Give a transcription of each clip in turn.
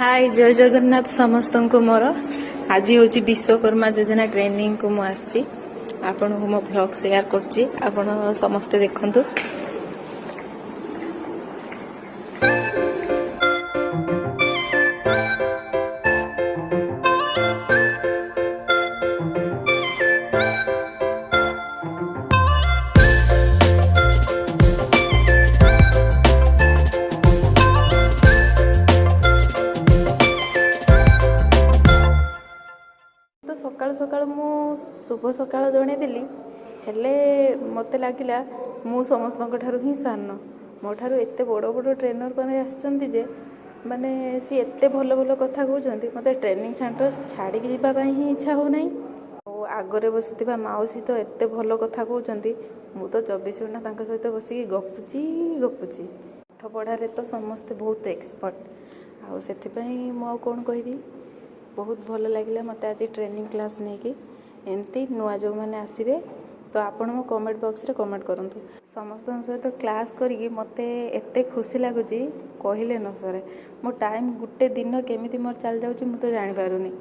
हाय जय जगन्नाथ समस्त को मोर आज हूँ विश्वकर्मा योजना ट्रेनिंग को मुझे आपण को मो ब्लॉग शेयर करछि आपण समस्ते देखंतु। तो सकाल सकाल मु शुभ सकाल जणेदेली हेले मत लगिला मु समस्त ही सान मो ठारू एते बड़ बड़ ट्रेनर मैंने आसचंती जे माने सी एते भल भल कथा कहते मत ट्रेनिंग सेंटर छाड़ी जावाई ही इच्छा हो ना आगरे बसी माउसी तो एते भल कथा कहते मु तो 24 घंटा सहित बसिक गपुची पाठ पढ़ारे तो समस्ते बहुत एक्सपर्ट आउ से मु कौन कहबी बहुत भल लगे मत आज ट्रेनिंग क्लास नहीं कि एमती नुआ जो मैंने आसबे तो आपण मो कमेंट बॉक्स रे कमेंट करंतु समस्त सहित क्लास करी मते एते खुशी लगुच कहले न सरे मो टाइम गुटे दिन केमिति मोर चल जाउची मु तो जानि पारुनी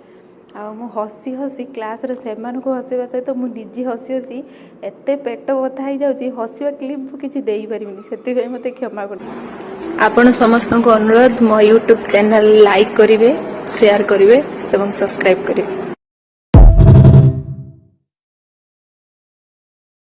आ मु हसी हसी क्लास रे सेमान को हसीबा सहित मु निजी हसी हसी एते पेट बथा ही जाउची हसीबा क्लिप किछि देई परिमिनी सेति भाई मते क्षमा कर आपण समस्त को अनुरोध मो YouTube चैनल लाइक करिवे शेयर करिवे एवं सब्सक्राइब करिवे।